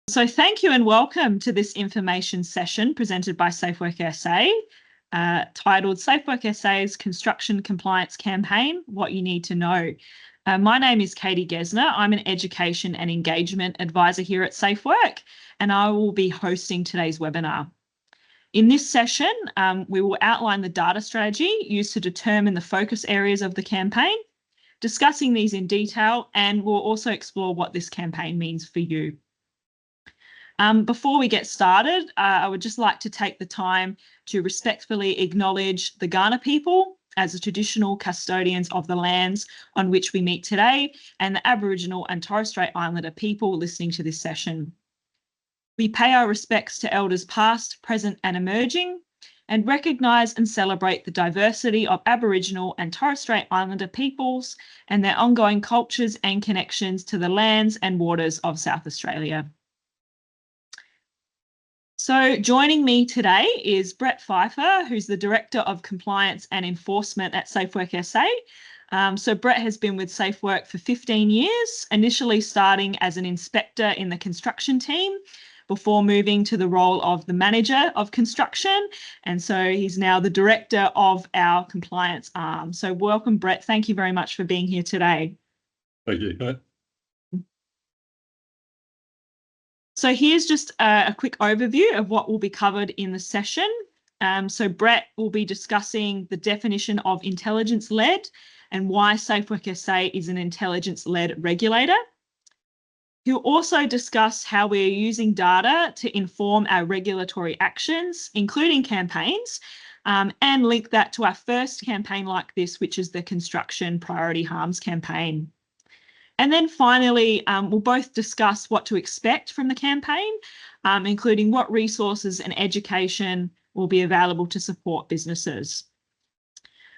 So thank you and welcome to this information session presented by SafeWork SA, titled SafeWork SA's Construction Compliance Campaign, What You Need to Know. My name is Katie Gesner. I'm an Education and Engagement Advisor here at SafeWork, and I will be hosting today's webinar. In this session, we will outline the data strategy used to determine the focus areas of the campaign, discussing these in detail, and we'll also explore what this campaign means for you. Before we get started, I would just like to take the time to respectfully acknowledge the Kaurna people as the traditional custodians of the lands on which we meet today, and the Aboriginal and Torres Strait Islander people listening to this session. We pay our respects to elders past, present and emerging, and recognise and celebrate the diversity of Aboriginal and Torres Strait Islander peoples and their ongoing cultures and connections to the lands and waters of South Australia. So joining me today is Brett Pfeffer, who's the Director of Compliance and Enforcement at SafeWork SA. So Brett has been with SafeWork for 15 years, initially starting as an inspector in the construction team before moving to the role of the Manager of Construction. And so he's now the Director of our compliance arm. So welcome, Brett. Thank you very much for being here today. Thank you. So here's just a quick overview of what will be covered in the session. So Brett will be discussing the definition of intelligence-led and why SafeWork SA is an intelligence-led regulator. He'll also discuss how we're using data to inform our regulatory actions, including campaigns, and link that to our first campaign like this, which is the Construction Priority Harms campaign. And then finally, we'll both discuss what to expect from the campaign, including what resources and education will be available to support businesses.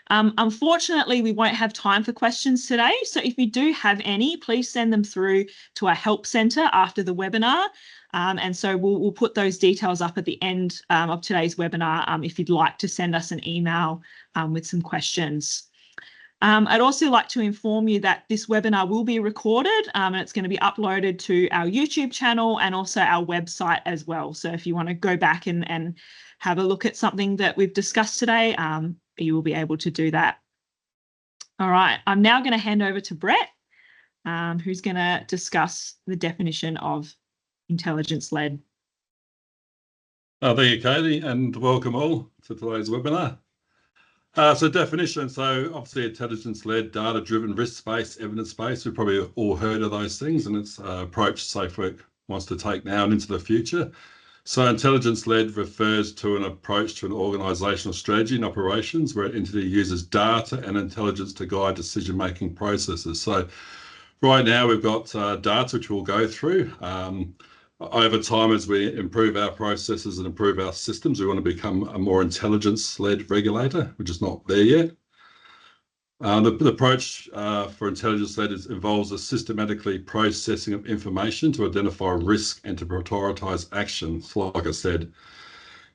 Unfortunately, we won't have time for questions today. So if you do have any, please send them through to our help centre after the webinar. And so we'll put those details up at the end of today's webinar if you'd like to send us an email with some questions. I'd also like to inform you that this webinar will be recorded and it's going to be uploaded to our YouTube channel and also our website as well. So if you want to go back and have a look at something that we've discussed today, you will be able to do that. All right, I'm now going to hand over to Brett, who's going to discuss the definition of intelligence-led. Thank you, Katie, and welcome all to today's webinar. So definition, so obviously intelligence-led, data-driven, risk-based, evidence-based. We've probably all heard of those things, and it's an approach SafeWork wants to take now and into the future. So intelligence-led refers to an approach to an organisational strategy and operations where an entity uses data and intelligence to guide decision-making processes. So right now we've got data which we'll go through. Over time, as we improve our processes and improve our systems, we want to become a more intelligence-led regulator, which is not there yet. The approach for intelligence-led involves a systematically processing of information to identify risk and to prioritise action. So like I said,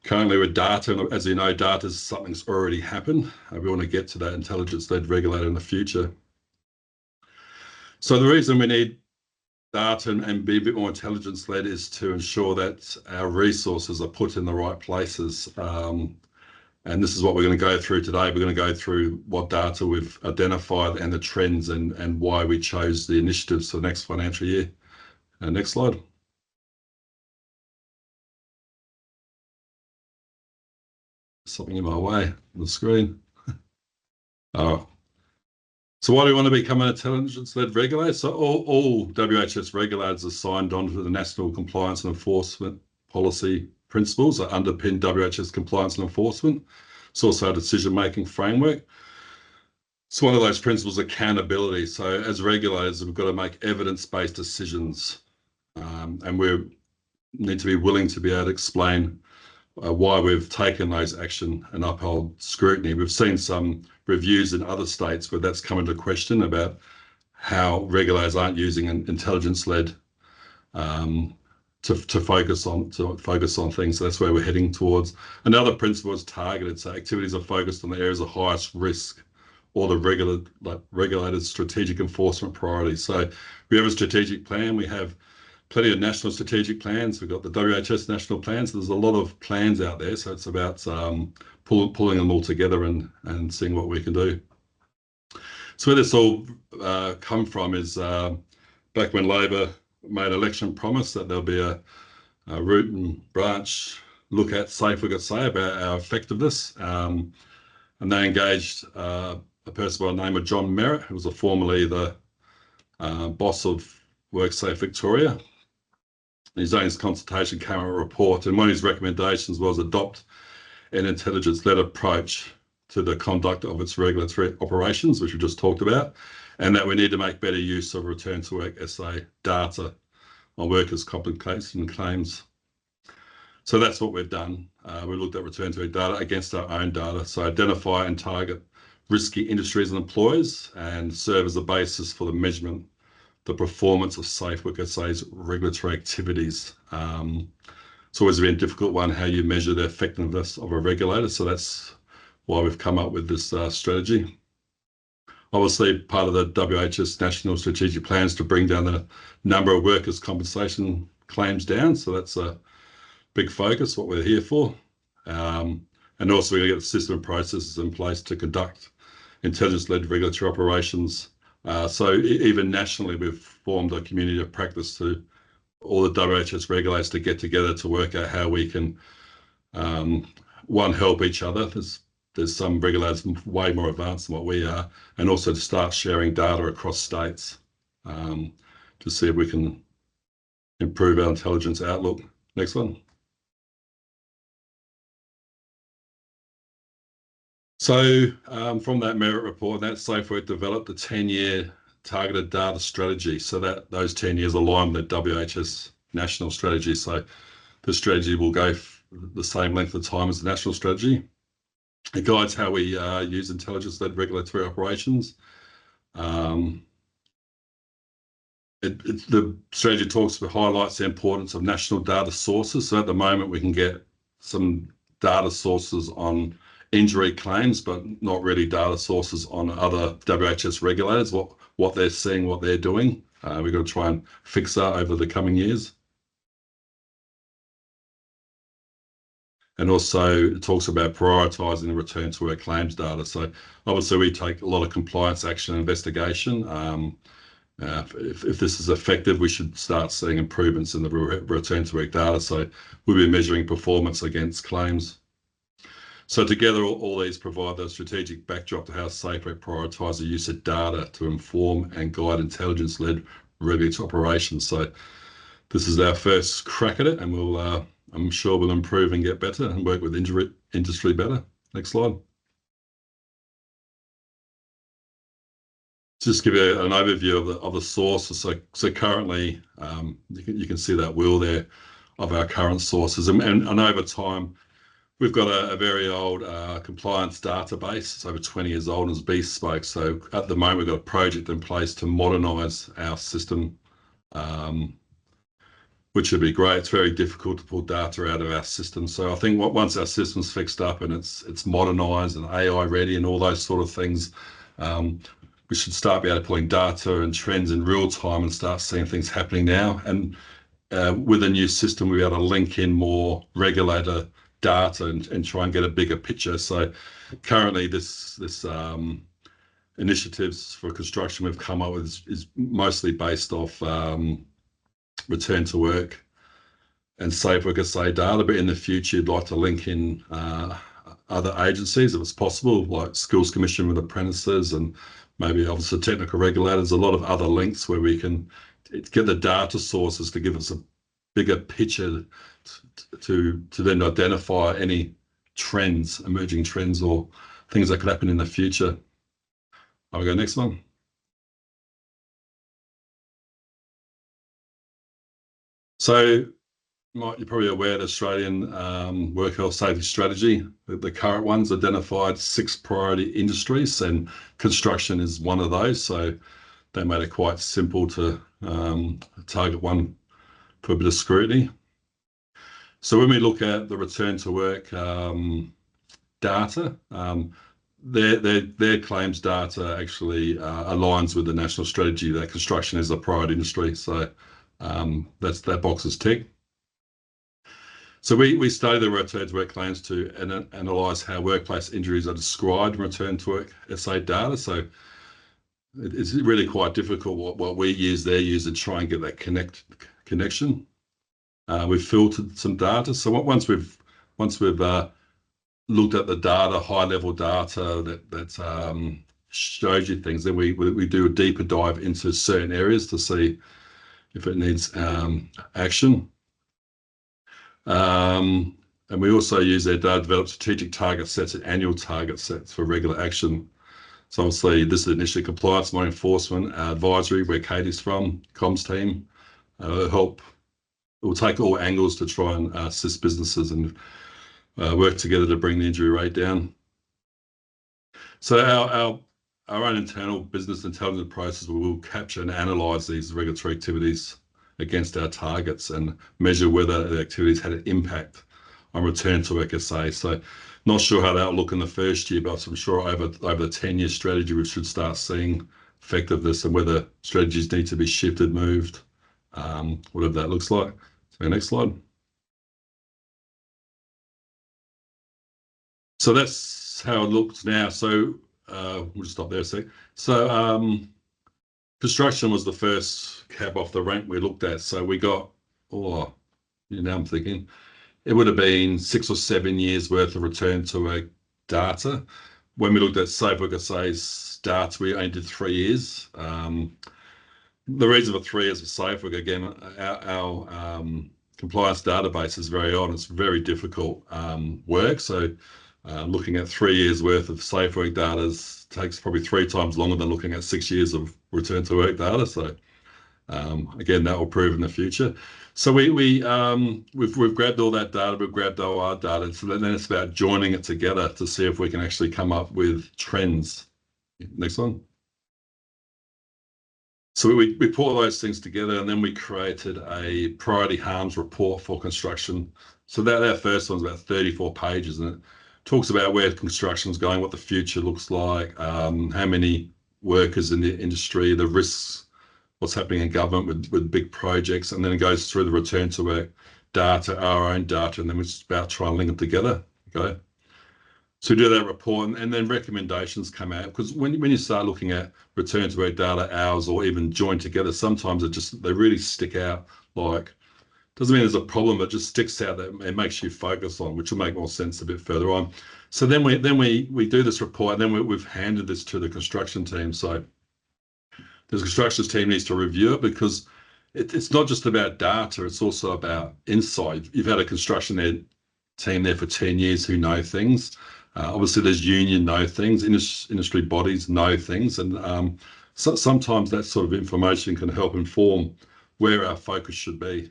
currently with data, and as you know, data is something that's already happened. We want to get to that intelligence-led regulator in the future. So the reason we need data and be a bit more intelligence-led is to ensure that our resources are put in the right places. And this is what we're going to go through today. We're going to go through what data we've identified and the trends and why we chose the initiatives for the next financial year. Next slide. Something in my way on the screen. So why do we want to become an intelligence-led regulator? So all WHS regulators are signed on to the National Compliance and Enforcement Policy Principles that underpin WHS compliance and enforcement. It's also a decision-making framework. So one of those principles is accountability. So as regulators, we've got to make evidence-based decisions, and we need to be willing to be able to explain why we've taken those action and uphold scrutiny. We've seen some reviews in other states where that's come into question about how regulators aren't using an intelligence-led to focus on things. So that's where we're heading towards. Another principle is targeted. So activities are focused on the areas of highest risk or the regulator's strategic enforcement priorities. So we have a strategic plan. We have plenty of national strategic plans. We've got the WHS national plans. So there's a lot of plans out there. So it's about pulling them all together and seeing what we can do. So where this all come from is back when Labor made election promise that there'll be a root and branch look at SafeWork SA about our effectiveness. And they engaged a person by the name of John Merritt, who was formerly the boss of WorkSafe Victoria. His own consultation came out a report, and one of his recommendations was adopt an intelligence-led approach to the conduct of its regulatory operations, which we just talked about, and that we need to make better use of Return to Work SA data on workers' compensation claims. So that's what we've done. We looked at Return to Work data against our own data. So identify and target risky industries and employers and serve as a basis for the measurement, the performance of SafeWork SA's regulatory activities. It's always been a difficult one, how you measure the effectiveness of a regulator. So that's why we've come up with this strategy. Obviously, part of the WHS National Strategic Plans to bring down the number of workers' compensation claims down. So that's a big focus, what we're here for. And also we're going to get the system and processes in place to conduct intelligence-led regulatory operations. So even nationally, we've formed a community of practice to all the WHS regulators to get together to work out how we can, one, help each other. There's some regulators way more advanced than what we are, and also to start sharing data across states to see if we can improve our intelligence outlook. Next one. So from that Merit report, that SafeWork developed a 10-year targeted data strategy. So that those 10 years align with the WHS national strategy. So the strategy will go the same length of time as the national strategy. It guides how we use intelligence-led regulatory operations. The strategy highlights the importance of national data sources. So at the moment, we can get some data sources on injury claims, but not really data sources on other WHS regulators, what they're seeing, what they're doing. We've got to try and fix that over the coming years. And also it talks about prioritising the return to work claims data. So obviously we take a lot of compliance action and investigation. If this is effective, we should start seeing improvements in the return to work data. So we'll be measuring performance against claims. So together, all these provide the strategic backdrop to how SafeWork prioritises the use of data to inform and guide intelligence-led regulatory operations. So this is our first crack at it, and we'll, I'm sure we'll improve and get better and work with industry better. Next slide. Just give you an overview of the sources. So currently, you can see that wheel there of our current sources, and over time, we've got a very old compliance database. It's over 20 years old and is bespoke. So at the moment, we've got a project in place to modernise our system, which would be great. It's very difficult to pull data out of our system. So I think once our system's fixed up and it's modernised and AI ready and all those sort of things, we should start be able to pulling data and trends in real time and start seeing things happening now. And with a new system, we'll be able to link in more regulator data and try and get a bigger picture. So currently this initiatives for construction we've come up with is mostly based off return to work and SafeWork SA data, but in the future you'd like to link in other agencies if it's possible, like Skills Commission with apprentices and maybe obviously technical regulators, a lot of other links where we can get the data sources to give us a bigger picture to then identify any trends, emerging trends or things that could happen in the future. I'll go next one. So you're probably aware the Australian Work Health Safety Strategy, the current one's identified 6 priority industries and construction is one of those. So they made it quite simple to target one for a bit of scrutiny. So when we look at the return to work data, their claims data actually aligns with the national strategy that construction is a priority industry. So that box is ticked. So we study the return to work claims to analyse how workplace injuries are described in return to work SA data. So it's really quite difficult what we use, they use, to try and get that connection. We've filtered some data. So once we've looked at the data, high level data that shows you things, then we do a deeper dive into certain areas to see if it needs action. And we also use their data to develop strategic target sets and annual target sets for regular action. So obviously this is initially compliance, my enforcement, advisory, where Katie's from, comms team, we'll take all angles to try and assist businesses and work together to bring the injury rate down. So our own internal business intelligence process will capture and analyse these regulatory activities against our targets and measure whether the activities had an impact on return to work SA. So not sure how that'll look in the first year, but I'm sure over the 10-year strategy, we should start seeing effectiveness and whether strategies need to be shifted, moved, whatever that looks like. So next slide. So that's how it looks now. So we'll just stop there a sec. So construction was the first cab off the rank we looked at. So we got, now I'm thinking, it would have been 6 or 7 years worth of return to work data. When we looked at SafeWork SA's data, we only did 3 years. The reason for 3 years of SafeWork, again, our compliance database is very old. It's very difficult work. So looking at 3 years worth of SafeWork data takes probably 3 times longer than looking at 6 years of return to work data. So again, that will prove in the future. So we've grabbed all that data, we've grabbed all our data. So then it's about joining it together to see if we can actually come up with trends. Next one. So we put all those things together, and then we created a priority harms report for construction. So that first one's about 34 pages, and it talks about where construction's going, what the future looks like, how many workers in the industry, the risks, what's happening in government with big projects, and then it goes through the return to work data, our own data, and then it's about trying to link them together. Okay. So we do that report, and then recommendations come out, because when you start looking at return to work data, hours, or even joined together, sometimes they really stick out. Like, doesn't mean there's a problem, but just sticks out that it makes you focus on, which will make more sense a bit further on. So then we do this report, and then we've handed this to the construction team. So the construction team needs to review it, because it's not just about data, it's also about insight. You've had a construction team there for 10 years who know things. Obviously, there's union know things, industry bodies know things, and so sometimes that sort of information can help inform where our focus should be.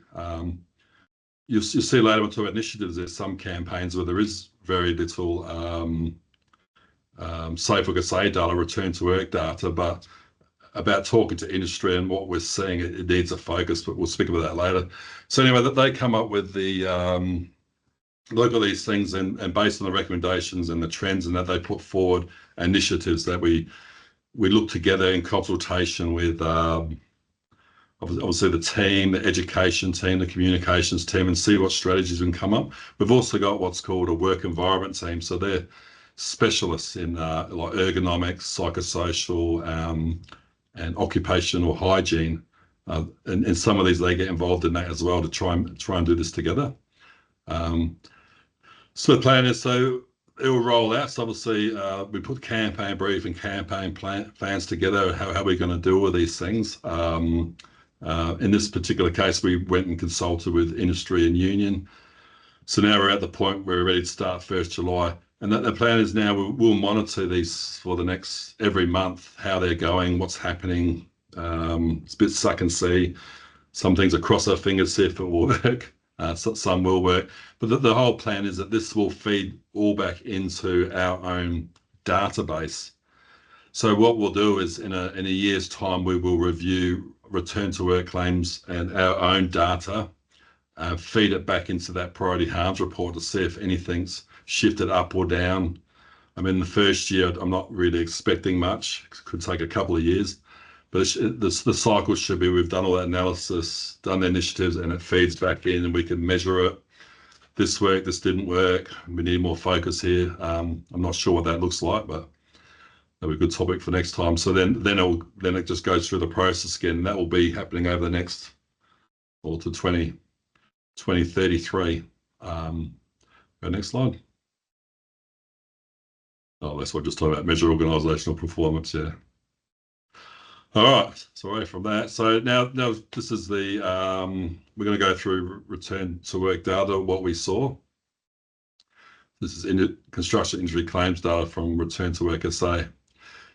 You'll see later when we talk about initiatives, there's some campaigns where there is very little SafeWork SA data, return to work data, but about talking to industry and what we're seeing, it needs a focus, but we'll speak about that later. So anyway, they come up with the look at these things, and based on the recommendations and the trends and that, they put forward initiatives that we look together in consultation with obviously the team, the education team, the communications team, and see what strategies we can come up. We've also got what's called a work environment team. So they're specialists in like ergonomics, psychosocial, and occupational hygiene. And some of these, they get involved in that as well to try and do this together. So the plan is, so it will roll out. So obviously we put campaign brief and campaign plans together. How are we going to deal with these things? In this particular case, we went and consulted with industry and union. So now we're at the point where we're ready to start 1st July. And the plan is now we'll monitor these for the next, every month, how they're going, what's happening. It's a bit suck and see. Some things are cross our fingers, see if it will work. Some will work. But the whole plan is that this will feed all back into our own database. So what we'll do is in a year's time, we will review return to work claims and our own data, feed it back into that priority harms report to see if anything's shifted up or down. I mean, the first year, I'm not really expecting much. It could take a couple of years. But the cycle should be we've done all that analysis, done the initiatives, and it feeds back in, and we can measure it. This worked, this didn't work. We need more focus here. I'm not sure what that looks like, but that'll be a good topic for next time. So then it just goes through the process again. And that will be happening over the next, or to 2033. Go next slide. Oh, that's what I just talked about, measure organisational performance, yeah. All right, so away from that. So now this is the, we're going to go through return to work data, what we saw. This is construction injury claims data from Return to Work SA.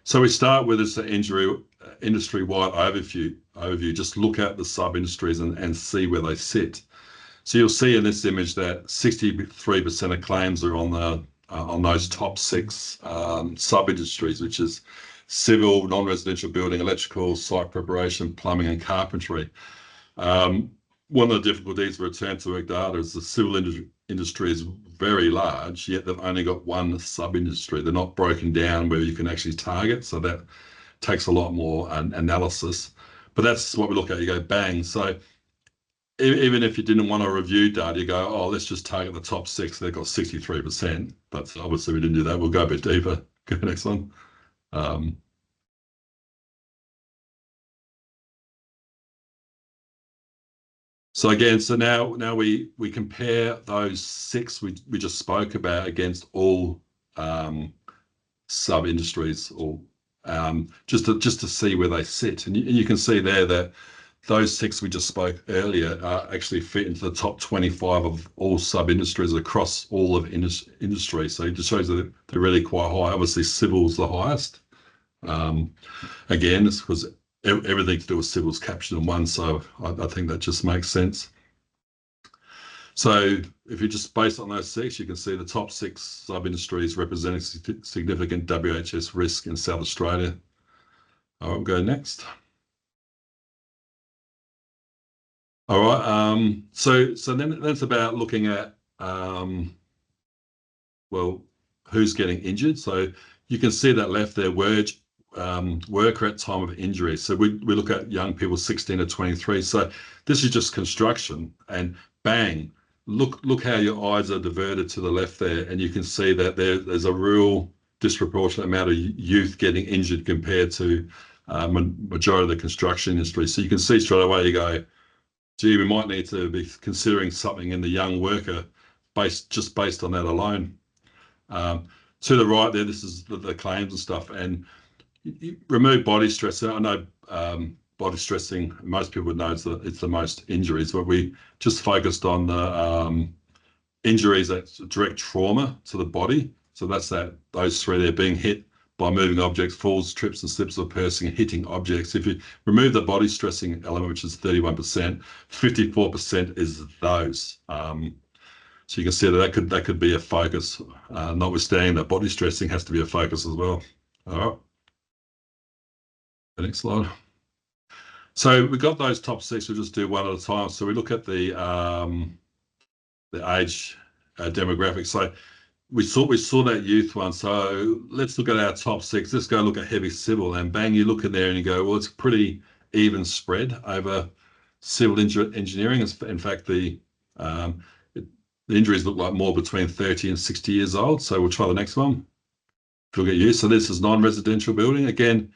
So we start with this industry-wide overview. Just look at the sub-industries and see where they sit. So you'll see in this image that 63% of claims are on those top 6 sub-industries, which is civil, non-residential building, electrical, site preparation, plumbing and carpentry. One of the difficulties with return to work data is the civil industry is very large, yet they've only got one sub-industry. They're not broken down where you can actually target, so that takes a lot more analysis. But that's what we look at. You go bang. So even if you didn't want to review data, you go, oh, let's just target the top 6. They've got 63%, but obviously we didn't do that. We'll go a bit deeper. Go to the next one. So again, so now we compare those 6 we just spoke about against all sub-industries, or just to see where they sit, and you can see there that those 6 we just spoke earlier actually fit into the top 25 of all sub-industries across all of industry. So it just shows that they're really quite high. Obviously, civil's the highest. Again, it's because everything to do with civil's captured in one, so I think that just makes sense. So if you just based on those 6, you can see the top 6 sub-industries representing significant WHS risk in South Australia. All right, we'll go next. All right, so then it's about looking at, well, who's getting injured. So you can see that left there, worker at time of injury. So we look at young people 16 to 23. So this is just construction, and bang, look how your eyes are diverted to the left there, and you can see that there's a real disproportionate amount of youth getting injured compared to majority of the construction industry. So you can see straight away, you go, gee, we might need to be considering something in the young worker based on that alone. To the right there, this is the claims and stuff, and you remove body stress. I know body stressing, most people would know it's the most injuries, but we just focused on the injuries that's direct trauma to the body. So that's those 3 there, being hit by moving objects, falls, trips and slips of a person, and hitting objects. If you remove the body stressing element, which is 31%, 54% is those. So you can see that could be a focus, notwithstanding that body stressing has to be a focus as well. All right. The next slide. So we got those top 6. We'll just do one at a time. So we look at the age demographic. So we saw that youth one. So let's look at our top 6. Let's go look at heavy civil, and bang, you look in there and you go, well, it's pretty even spread over civil engineering. In fact, the injuries look like more between 30 and 60 years old. So we'll try the next one. We'll get you. So this is non-residential building. Again,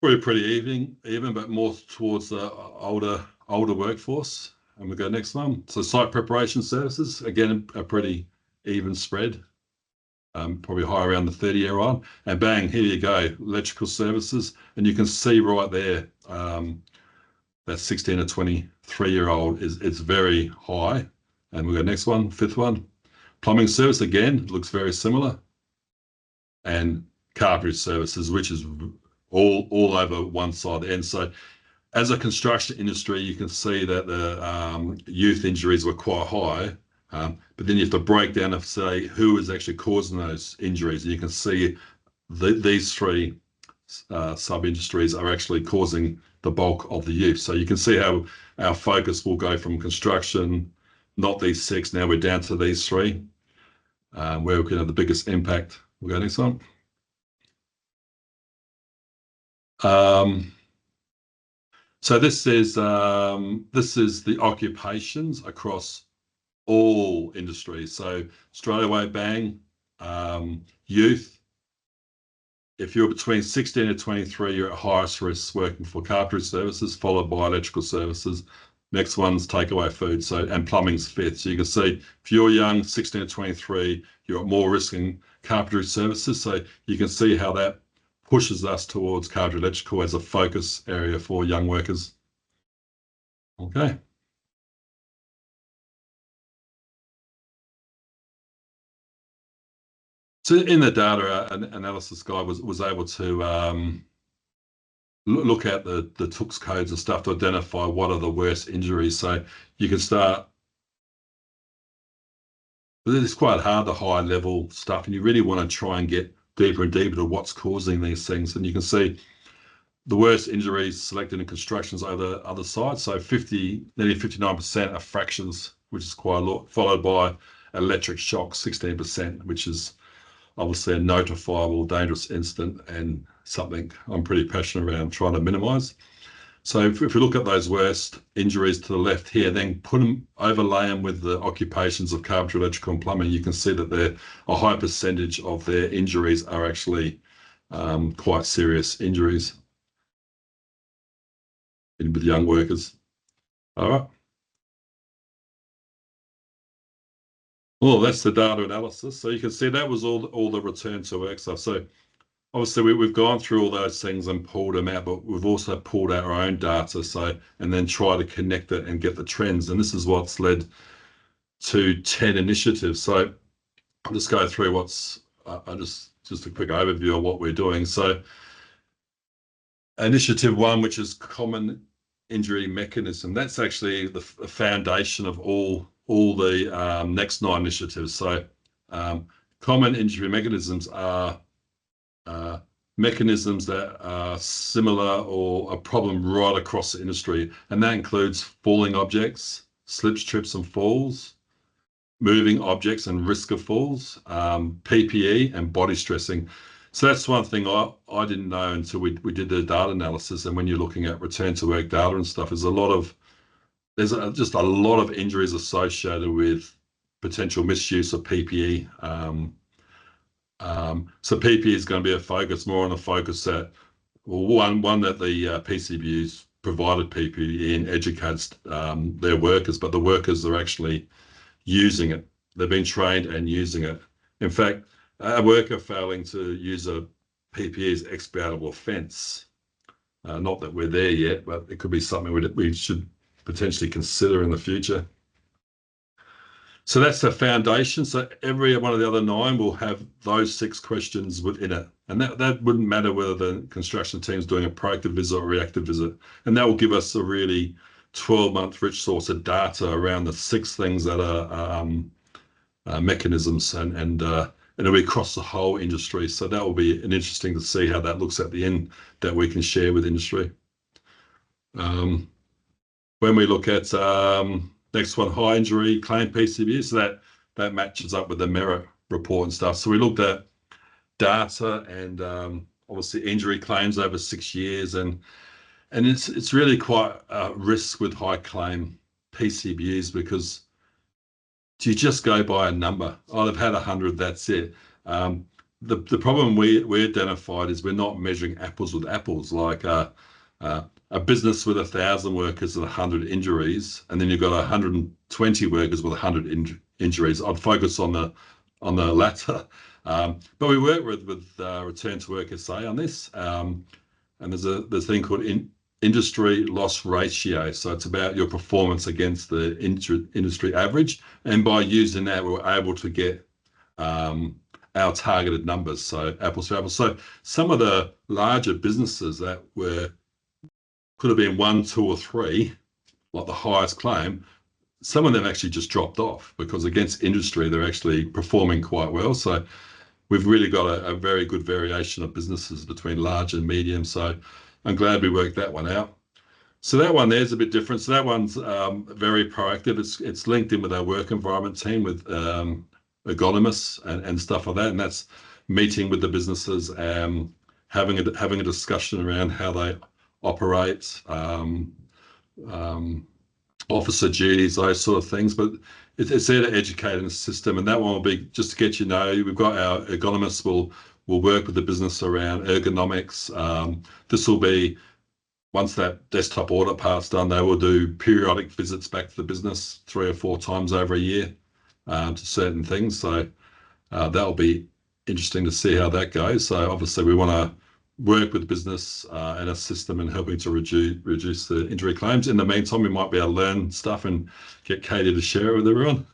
probably pretty even, but more towards the older workforce. And we'll go next one. So site preparation services, again, a pretty even spread, probably high around the 30-year-old. And bang, here you go, electrical services. And you can see right there, that 16 to 23-year-old is very high. And we'll go next one, 5th one. Plumbing service, again, looks very similar. And carpentry services, which is all over one side. And so as a construction industry, you can see that the youth injuries were quite high, but then you have to break down and say who is actually causing those injuries. And you can see these 3 sub-industries are actually causing the bulk of the youth. So you can see how our focus will go from construction, not these 6, now we're down to these 3, where we can have the biggest impact. We'll go next one. So this is the occupations across all industries. So straight away, bang, youth. If you're between 16 and 23, you're at highest risk working for carpentry services, followed by electrical services. Next one's takeaway food, and plumbing's fifth. So you can see if you're young, 16 to 23, you're at more risk in carpentry services. So you can see how that pushes us towards carpentry electrical as a focus area for young workers. Okay. So in the data analysis guide was able to look at the TOOCS codes and stuff to identify what are the worst injuries. So you can start. It's quite hard, the high level stuff, and you really want to try and get deeper and deeper to what's causing these things. And you can see the worst injuries selected in constructions over the other side. So nearly 59% are fractures, which is quite a lot, followed by electric shock, 16%, which is obviously a notifiable dangerous incident and something I'm pretty passionate around trying to minimize. So if we look at those worst injuries to the left here, then overlay them with the occupations of carpentry, electrical and plumbing, you can see that a high percentage of their injuries are actually quite serious injuries with young workers. All right. Well, that's the data analysis. So you can see that was all the return to work stuff. So obviously we've gone through all those things and pulled them out, but we've also pulled out our own data. And then try to connect it and get the trends. And this is what's led to 10 initiatives. So I'll just go through just a quick overview of what we're doing. So initiative 1, which is common injury mechanism, that's actually the foundation of all the next 9 initiatives. So common injury mechanisms are mechanisms that are similar or a problem right across the industry, and that includes falling objects, slips, trips and falls, moving objects and risk of falls, PPE and body stressing. So that's one thing I didn't know until we did the data analysis. And when you're looking at return to work data and stuff, there's just a lot of injuries associated with potential misuse of PPE. So PPE is going to be a focus, more on a focus that, well, one that the PCBs provided PPE and educates their workers, but the workers are actually using it. They've been trained and using it. In fact, a worker failing to use a PPE is expiatable offence. Not that we're there yet, but it could be something we should potentially consider in the future. So that's the foundation. So every one of the other 9 will have those 6 questions within it. And that wouldn't matter whether the construction team's doing a proactive visit or reactive visit. And that will give us a really 12-month rich source of data around the 6 things that are mechanisms, and it'll be across the whole industry. So that will be interesting to see how that looks at the end that we can share with industry. When we look at next one, high injury claim PCB, so that matches up with the merit report and stuff. So we looked at data and obviously injury claims over 6 years, and it's really quite a risk with high claim PCBs, because do you just go by a number? Oh, they've had 100, that's it. The problem we identified is we're not measuring apples with apples, like a business with 1,000 workers and 100 injuries, and then you've got 120 workers with 100 injuries. I'd focus on the latter. But we work with Return to Work SA on this, and there's a thing called industry loss ratio. So it's about your performance against the industry average, and by using that, we were able to get our targeted numbers, so apples to apples. So some of the larger businesses that could have been 1, 2 or 3, like the highest claim, some of them actually just dropped off, because against industry, they're actually performing quite well. So we've really got a very good variation of businesses between large and medium. So I'm glad we worked that one out. So that one there's a bit different. So that one's very proactive. It's linked in with our work environment team with ergonomists and stuff like that. And that's meeting with the businesses, having a discussion around how they operate, officer duties, those sort of things. But it's there to educate in the system, and that one will be just to get we've got our ergonomists will work with the business around ergonomics. This will be, once that desktop audit part's done, they will do periodic visits back to the business 3 or 4 times over a year to certain things. So that'll be interesting to see how that goes. So obviously we want to work with business and assist them in helping to reduce the injury claims. In the meantime, we might be able to learn stuff and get Katie to share it with everyone.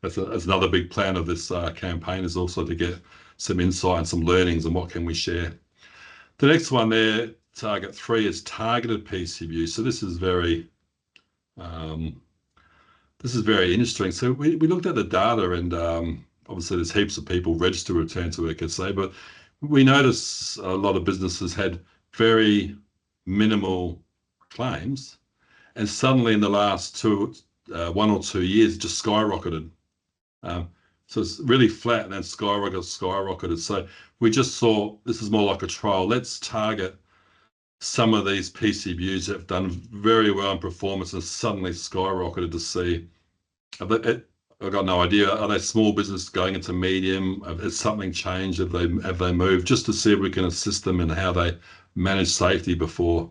That's another big plan of this campaign, is also to get some insight and some learnings and what can we share. The next one there, target 3, is targeted PCB. So this is very interesting. So we looked at the data, and obviously there's heaps of people registered with Return to Work SA, but we noticed a lot of businesses had very minimal claims, and suddenly in the last 1 or 2 years, it just skyrocketed. So it's really flat and then skyrocketed. So we just thought this is more like a trial. Let's target some of these PCBs that have done very well in performance and suddenly skyrocketed to see. I've got no idea. Are they small business going into medium? Has something changed? Have they moved? Just to see if we can assist them in how they manage safety before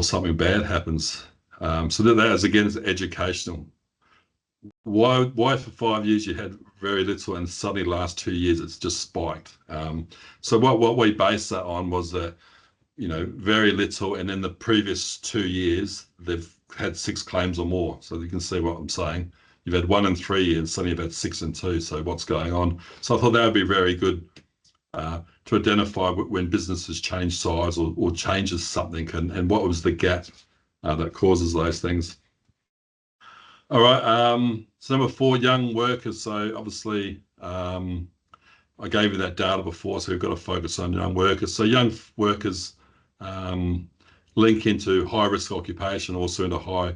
something bad happens. So that is, again, is educational. Why for 5 years you had very little, and suddenly the last 2 years it's just spiked? So what we based that on was that, very little, and in the previous 2 years they've had 6 claims or more. So you can see what I'm saying. You've had 1 in 3 years, suddenly you've had 6 in 2. So what's going on? So I thought that would be very good to identify when businesses change size or changes something, and what was the gap that causes those things. All right, so number 4, young workers. So obviously I gave you that data before, so we've got to focus on young workers. So young workers link into high risk occupation, also into high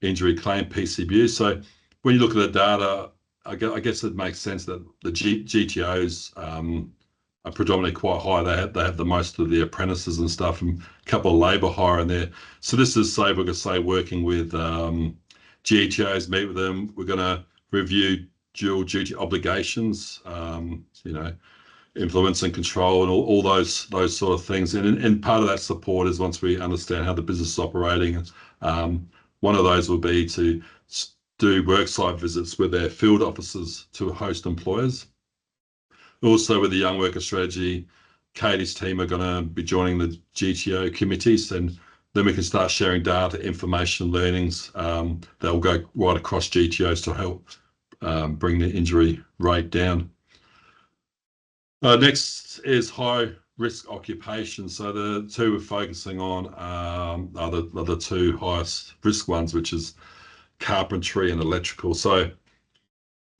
injury claim PCBs. So when you look at the data, I guess it makes sense that the GTOs are predominantly quite high. They have the most of the apprentices and stuff, and a couple of labour hire in there. So this is SafeWork SA working with GTOs, meet with them. We're going to review dual duty obligations, influence and control, and all those sort of things. And part of that support is, once we understand how the business is operating, one of those will be to do worksite visits with their field officers to host employers. Also, with the young worker strategy, Katie's team are going to be joining the GTO committees, and then we can start sharing data, information, learnings that will go right across GTOs to help bring the injury rate down. Next is high risk occupation. So the 2 we're focusing on are the 2 highest risk ones, which is carpentry and electrical. So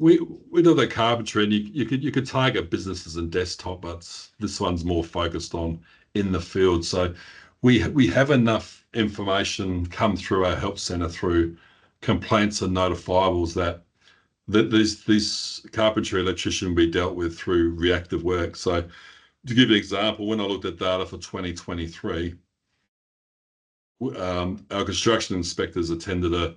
we do the carpentry, and you could target businesses and desktop, but this one's more focused on in the field. So we have enough information come through our help centre through complaints and notifiables that these carpentry electrician will be dealt with through reactive work. So to give you an example, when I looked at data for 2023, our construction inspectors attended a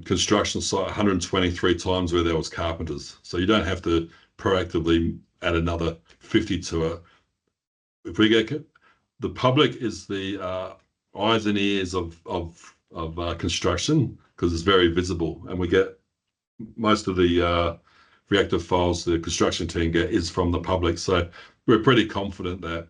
construction site 123 times where there was carpenters. So you don't have to proactively add another 50 to it. If we get, the public is the eyes and ears of construction, because it's very visible, and we get most of the reactive files the construction team get is from the public. So we're pretty confident that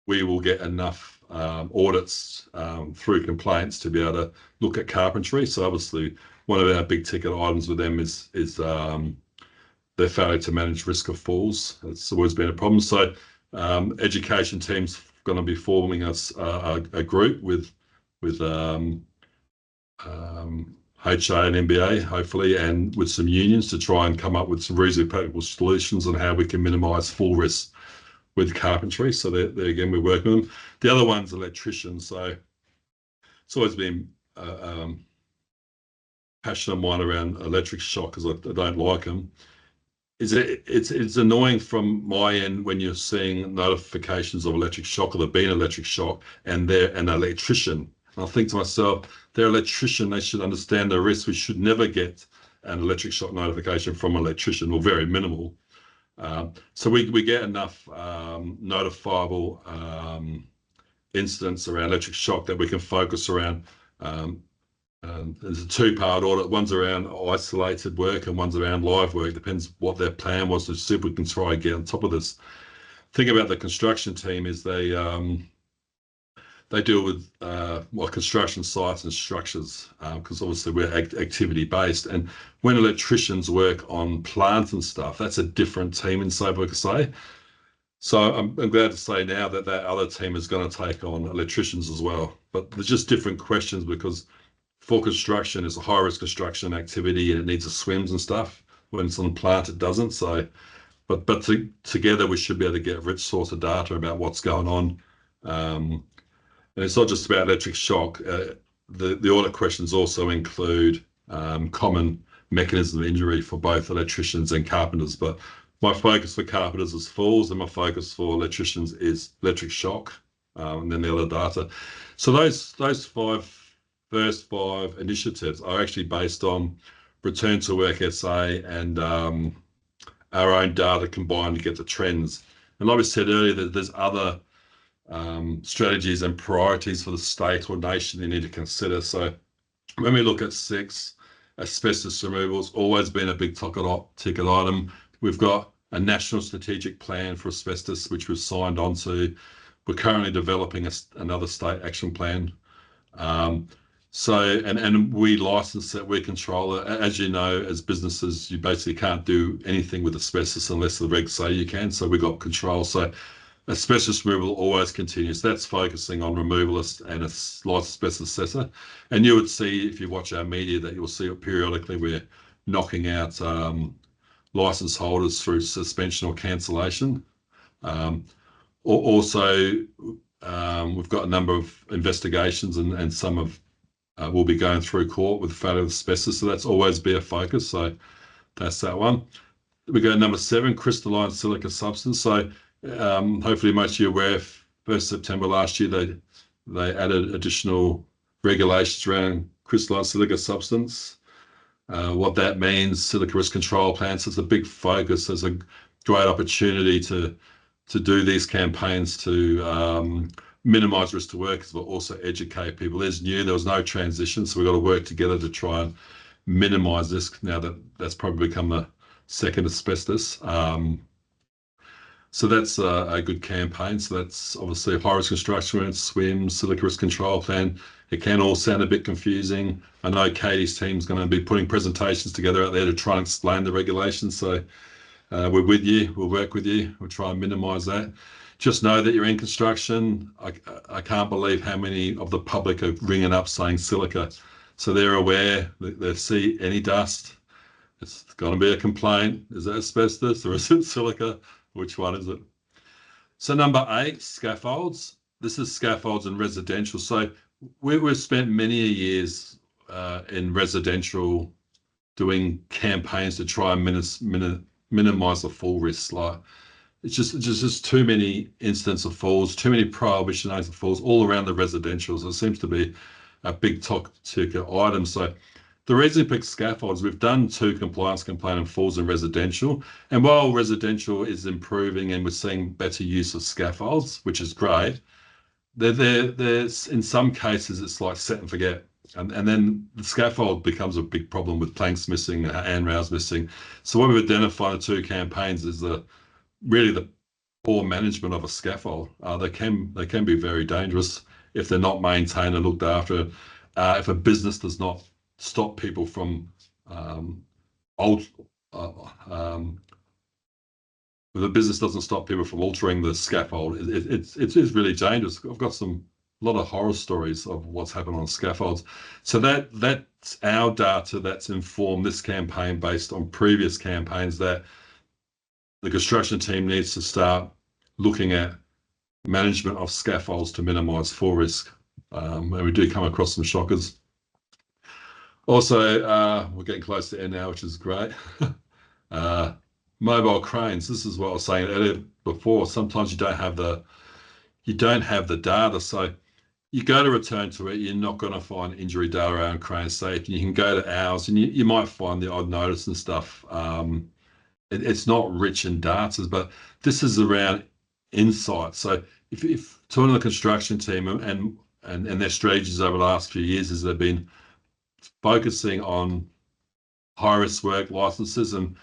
we will get enough audits through complaints to be able to look at carpentry. So obviously one of our big ticket items with them is their failure to manage risk of falls. It's always been a problem. So education team's going to be forming us a group with HA and MBA, hopefully, and with some unions to try and come up with some reasonably practical solutions on how we can minimise fall risk with carpentry. So there again, we're working with them. The other one's electricians. So it's always been passion of mine around electric shock, because I don't like them. it's annoying from my end when you're seeing notifications of electric shock or there being electric shock and they're an electrician. And I think to myself, they're an electrician, they should understand the risk. We should never get an electric shock notification from an electrician, or very minimal. So we get enough notifiable incidents around electric shock that we can focus around. There's a two-part audit. One's around isolated work and one's around live work. Depends what their plan was to see if we can try and get on top of this. Thing about the construction team is they deal with construction sites and structures, because obviously we're activity based. And when electricians work on plants and stuff, that's a different team in SafeWork SA. So I'm glad to say now that that other team is going to take on electricians as well. But there's just different questions, because for construction, it's a high risk construction activity and it needs a swims and stuff. When it's on plant, it doesn't. So, but together we should be able to get a rich source of data about what's going on. And it's not just about electric shock. The audit questions also include common mechanism of injury for both electricians and carpenters. But my focus for carpenters is falls, and my focus for electricians is electric shock, and then the other data. So those first five initiatives are actually based on Return to Work SA and our own data combined to get the trends. And like we said earlier, there's other strategies and priorities for the state or nation you need to consider. So when we look at 6, asbestos removal has always been a big ticket item. We've got a national strategic plan for asbestos, which we've signed on to. We're currently developing another state action plan. And we license it, we control it. As you know, as businesses, you basically can't do anything with asbestos unless the regs say you can. So we've got control. So asbestos removal always continues. That's focusing on removalists and a licensed asbestos assessor. And you would see, if you watch our media, that you'll see it periodically. We're knocking out license holders through suspension or cancellation. Also, we've got a number of investigations, and some of will be going through court with failure of asbestos. So that's always be a focus. So that's that one. We go to number 7, crystalline silica substance. So hopefully most of you are aware, 1st September last year, they added additional regulations around crystalline silica substance. What that means, silica risk control plans, it's a big focus. There's a great opportunity to do these campaigns to minimise risk to workers, but also educate people. There's new, there was no transition, so we've got to work together to try and minimise risk now that that's probably become the second asbestos. So that's a good campaign. So that's obviously high risk construction, SWIM, silica risk control plan. It can all sound a bit confusing. I know Katie's team's going to be putting presentations together out there to try and explain the regulations. So we're with you, we'll work with you, we'll try and minimise that. Just know that you're in construction. I can't believe how many of the public are ringing up saying silica. So they're aware that they see any dust. It's going to be a complaint. Is that asbestos or is it silica? Which one is it? So number 8, scaffolds. This is scaffolds in residential. So we've spent many years in residential doing campaigns to try and minimise the fall risk. Like it's just too many incidents of falls, too many prohibition of falls all around the residentials. It seems to be a big ticket item. So the reason we picked scaffolds, we've done 2 compliance complaint and falls in residential. And while residential is improving and we're seeing better use of scaffolds, which is great, there's in some cases it's like set and forget. And then the scaffold becomes a big problem with planks missing, handrails missing. So what we've identified in 2 campaigns is really the poor management of a scaffold. They can be very dangerous if they're not maintained and looked after. If a business does not stop people from if the business doesn't stop people from altering the scaffold, it's really dangerous. I've got a lot of horror stories of what's happened on scaffolds. So that's our data that's informed this campaign based on previous campaigns, that the construction team needs to start looking at management of scaffolds to minimise fall risk. And we do come across some shockers. Also, we're getting close to end now, which is great. mobile cranes. This is what I was saying earlier before. Sometimes you don't have the data. So you go to return to it, you're not going to find injury data around crane safety. You can go to ours and you might find the odd notice and stuff. It's not rich in data, but this is around insight. So if talking to the construction team and their strategies over the last few years is they've been focusing on high-risk work licenses, and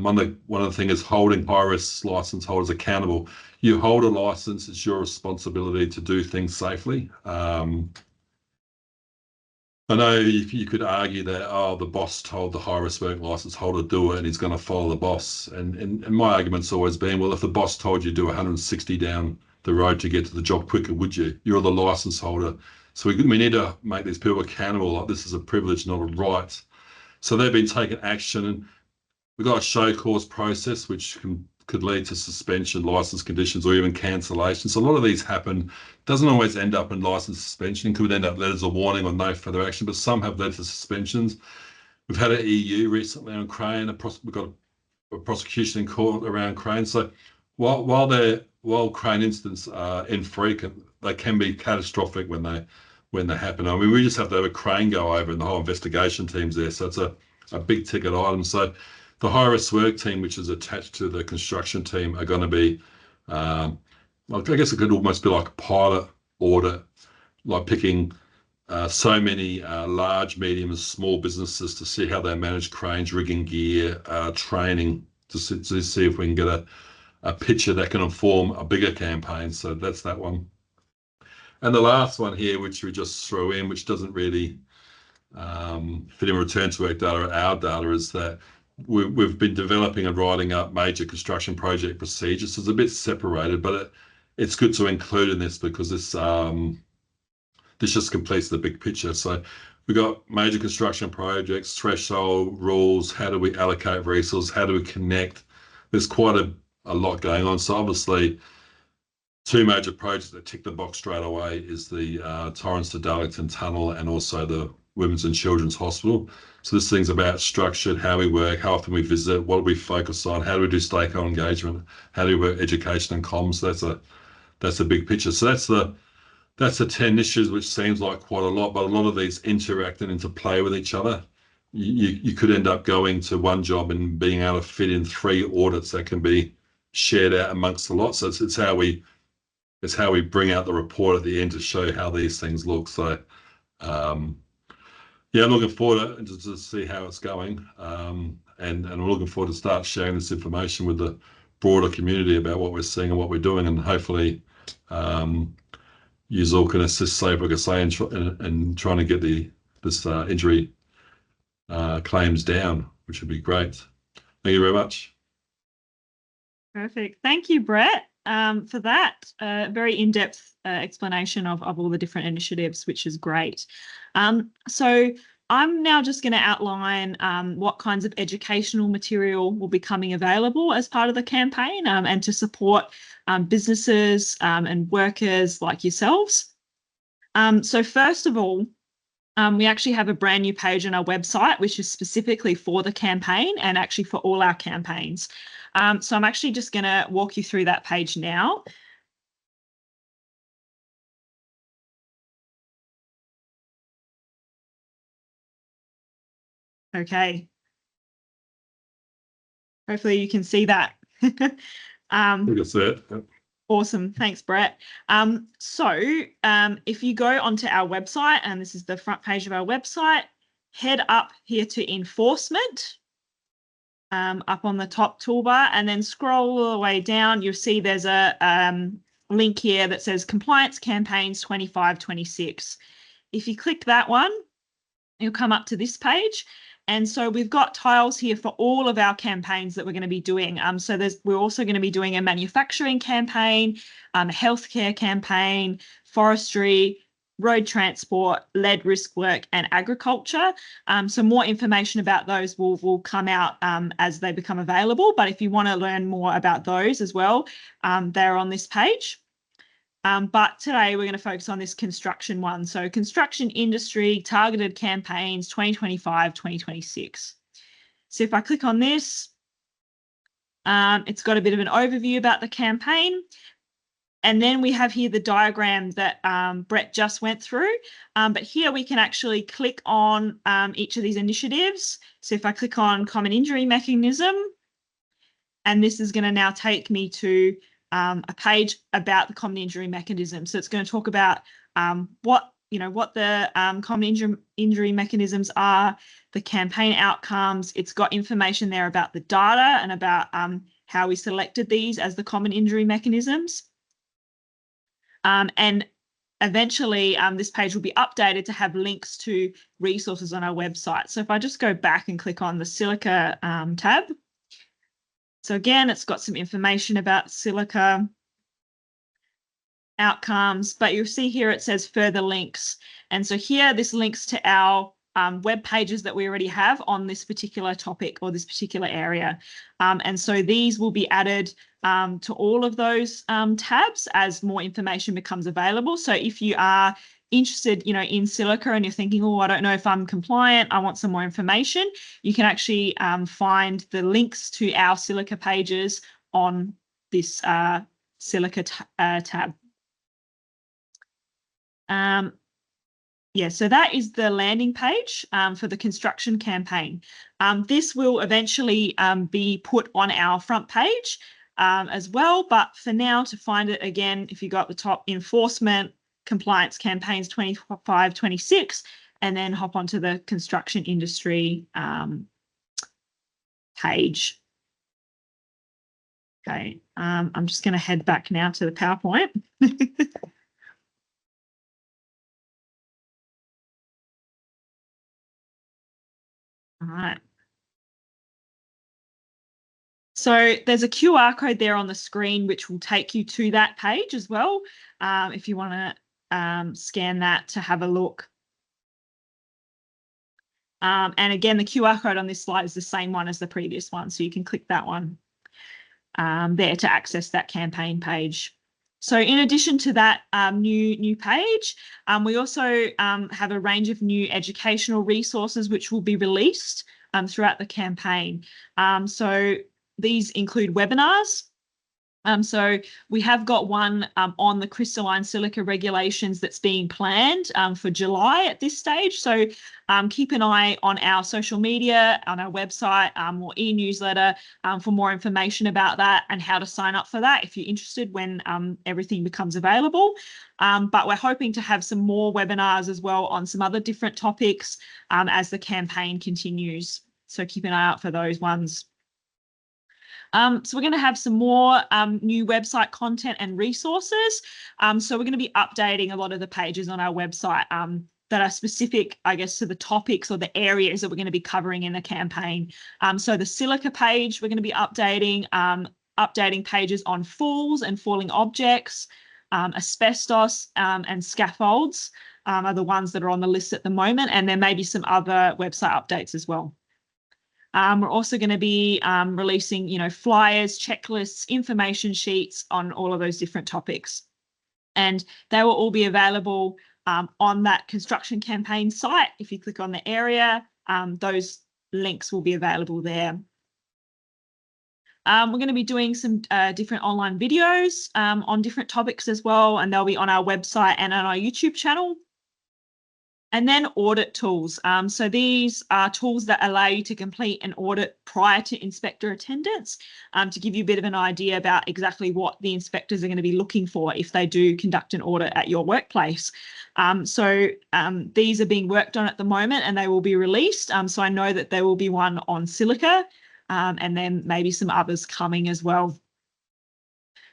one of the things is holding high-risk license holders accountable. You hold a license, it's your responsibility to do things safely. I know you could argue that, oh, the boss told the high-risk work license holder to do it and he's going to follow the boss. And my argument's always been, well, if the boss told you to do 160 down the road to get to the job quicker, would you? You're the license holder. So we need to make these people accountable, like this is a privilege, not a right. So they've been taking action, and we've got a show cause process, which could lead to suspension, license conditions, or even cancellation. So a lot of these happen. Doesn't always end up in license suspension. Could end up letters of warning or no further action, but some have led to suspensions. We've had an EU recently on crane. We've got a prosecution in court around crane. So while crane incidents are infrequent, they can be catastrophic when they happen. I mean, we just have to have a crane go over, and the whole investigation team's there. So it's a big ticket item. So the high-risk work team, which is attached to the construction team, are going to be, I guess it could almost be like a pilot audit, like picking so many large, medium, and small businesses to see how they manage cranes, rigging gear, training, to see if we can get a picture that can inform a bigger campaign. So that's that one. And the last one here, which we just throw in, which doesn't really fit in return to work data or our data, is that we've been developing and writing up major construction project procedures. So it's a bit separated, but it's good to include in this because this just completes the big picture. So we've got major construction projects, threshold rules, how do we allocate resources, how do we connect? There's quite a lot going on. So obviously, two major projects that tick the box straight away is the Torrens to Darlington Tunnel and also the Women's and Children's Hospital. So this thing's about structured, how we work, how often we visit, what do we focus on, how do we do stakeholder engagement, how do we work education and comms. That's a big picture. So that's the 10 issues, which seems like quite a lot, but a lot of these interact and interplay with each other. You could end up going to one job and being able to fit in 3 audits that can be shared out amongst a lot. So it's how we bring out the report at the end to show how these things look. So yeah, I'm looking forward to see how it's going, and I'm looking forward to start sharing this information with the broader community about what we're seeing and what we're doing, and hopefully you all can assist SafeWork SA in trying to get this injury claims down, which would be great. Thank you very much. Perfect. Thank you, Brett, for that very in-depth explanation of all the different initiatives, which is great. So I'm now just going to outline what kinds of educational material will be coming available as part of the campaign and to support businesses and workers like yourselves. So first of all, we actually have a brand new page on our website, which is specifically for the campaign and actually for all our campaigns. So I'm actually just going to walk you through that page now. Okay. Hopefully you can see that. I think that's it. Yep. Awesome. Thanks, Brett. So if you go onto our website, and this is the front page of our website, head up here to Enforcement, up on the top toolbar, and then scroll all the way down. You'll see there's a link here that says Compliance Campaigns 25-26. If you click that one, you'll come up to this page. And so we've got tiles here for all of our campaigns that we're going to be doing. So we're also going to be doing a manufacturing campaign, a healthcare campaign, forestry, road transport, lead risk work, and agriculture. So more information about those will come out as they become available. But if you want to learn more about those as well, they're on this page. But today we're going to focus on this construction one. So construction industry targeted campaigns 2025-2026. So if I click on this, It's got a bit of an overview about the campaign. And then we have here the diagram that Brett just went through. But here we can actually click on each of these initiatives. So if I click on Common Injury Mechanism, and this is going to now take me to a page about the common injury mechanism. So it's going to talk about what the common injury mechanisms are, the campaign outcomes. It's got information there about the data and about how we selected these as the common injury mechanisms. And eventually this page will be updated to have links to resources on our website. So if I just go back and click on the silica tab. So again, it's got some information about silica outcomes, but you'll see here it says further links. And so here this links to our web pages that we already have on this particular topic or this particular area. And so these will be added to all of those tabs as more information becomes available. So if you are interested, in silica and you're thinking, oh, I don't know if I'm compliant, I want some more information, you can actually find the links to our silica pages on this silica tab. Yeah, so that is the landing page for the construction campaign. This will eventually be put on our front page as well, but for now, to find it again, if you go up the top, enforcement compliance campaigns 25-26, and then hop onto the construction industry page. Okay, I'm just going to head back now to the PowerPoint. All right. So there's a QR code there on the screen, which will take you to that page as well, if you want to scan that to have a look. And again, the QR code on this slide is the same one as the previous one, so you can click that one there to access that campaign page. So in addition to that new page, we also have a range of new educational resources which will be released throughout the campaign. So these include webinars. So we have got one on the crystalline silica regulations that's being planned for July at this stage. So keep an eye on our social media, on our website or e-newsletter for more information about that and how to sign up for that if you're interested when everything becomes available. But we're hoping to have some more webinars as well on some other different topics as the campaign continues. So keep an eye out for those ones. So we're going to have some more new website content and resources. So we're going to be updating a lot of the pages on our website that are specific, I guess, to the topics or the areas that we're going to be covering in the campaign. So the silica page, we're going to be updating pages on falls and falling objects, asbestos and scaffolds are the ones that are on the list at the moment, and there may be some other website updates as well. We're also going to be releasing, flyers, checklists, information sheets on all of those different topics. And they will all be available on that construction campaign site. If you click on the area, those links will be available there. We're going to be doing some different online videos on different topics as well, and they'll be on our website and on our YouTube channel. And then audit tools. So these are tools that allow you to complete an audit prior to inspector attendance to give you a bit of an idea about exactly what the inspectors are going to be looking for if they do conduct an audit at your workplace. So these are being worked on at the moment and they will be released. So I know that there will be one on silica and then maybe some others coming as well.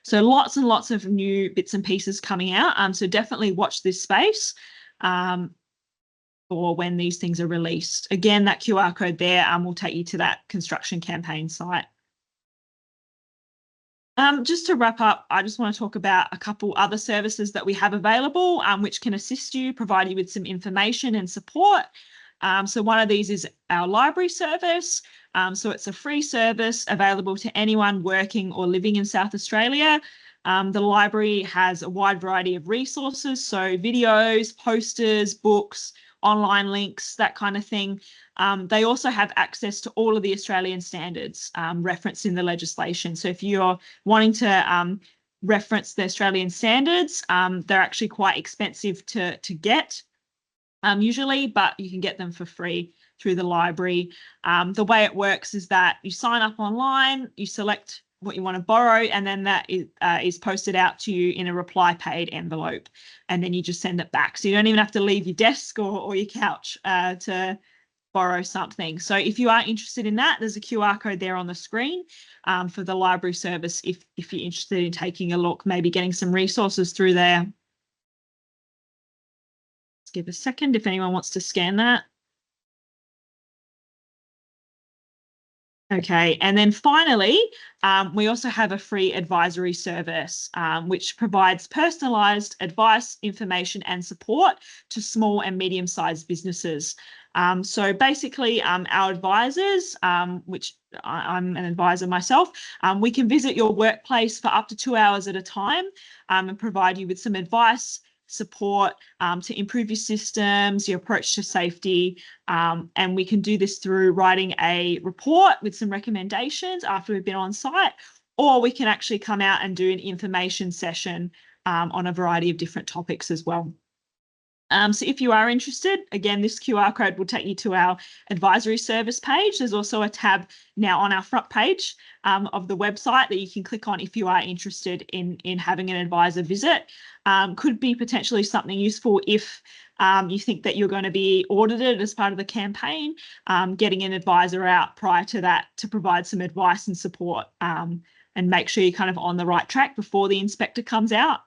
So lots and lots of new bits and pieces coming out. So definitely watch this space. Or when these things are released. Again, that QR code there will take you to that construction campaign site. Just to wrap up, I just want to talk about a couple other services that we have available which can assist you, provide you with some information and support. So one of these is our library service. So it's a free service available to anyone working or living in South Australia. The library has a wide variety of resources, so videos, posters, books, online links, that kind of thing. They also have access to all of the Australian standards referenced in the legislation. So if you're wanting to reference the Australian standards, they're actually quite expensive to get usually, but you can get them for free through the library. The way it works is that you sign up online, you select what you want to borrow, and then that is posted out to you in a reply paid envelope, and then you just send it back. So you don't even have to leave your desk or your couch to borrow something. So if you are interested in that, there's a QR code there on the screen for the library service if you're interested in taking a look, maybe getting some resources through there. Let's give a second if anyone wants to scan that. Okay, and then finally, we also have a free advisory service, which provides personalised advice, information and support to small and medium-sized businesses. So basically, our advisors, which I'm an advisor myself, we can visit your workplace for up to 2 hours at a time and provide you with some advice, support to improve your systems, your approach to safety, and we can do this through writing a report with some recommendations after we've been on site, or we can actually come out and do an information session on a variety of different topics as well. So if you are interested, again, this QR code will take you to our advisory service page. There's also a tab now on our front page of the website that you can click on if you are interested in having an advisor visit. Could be potentially something useful if you think that you're going to be audited as part of the campaign, getting an advisor out prior to that to provide some advice and support and make sure you're kind of on the right track before the inspector comes out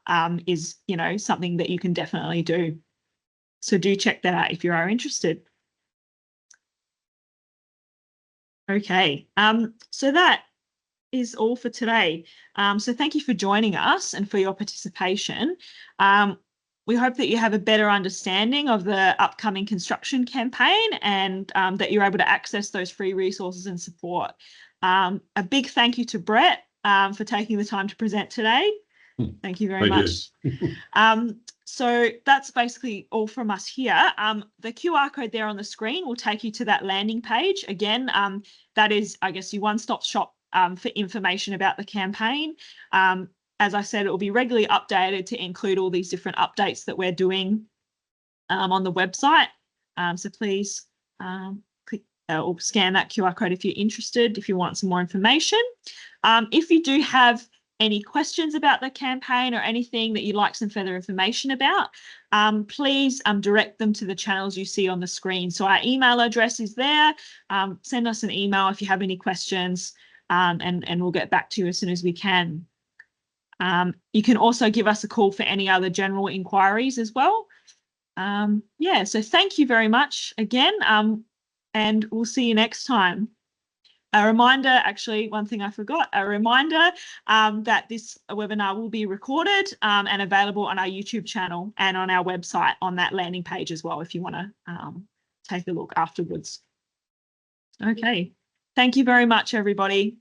is, you know, something that you can definitely do. So do check that out if you are interested. Okay, so that is all for today. So thank you for joining us and for your participation. We hope that you have a better understanding of the upcoming construction campaign and that you're able to access those free resources and support. A big thank you to Brett for taking the time to present today. Thank you very much. So that's basically all from us here. The QR code there on the screen will take you to that landing page. Again, that is, I guess, your one-stop shop for information about the campaign. As I said, it will be regularly updated to include all these different updates that we're doing on the website. So please click or scan that QR code if you're interested, if you want some more information. If you do have any questions about the campaign or anything that you'd like some further information about, please direct them to the channels you see on the screen. So our email address is there. Send us an email if you have any questions and we'll get back to you as soon as we can. You can also give us a call for any other general inquiries as well. Yeah, so thank you very much again and we'll see you next time. A reminder, actually, one thing I forgot, a reminder that this webinar will be recorded and available on our YouTube channel and on our website on that landing page as well if you want to take a look afterwards. Okay, thank you very much, everybody.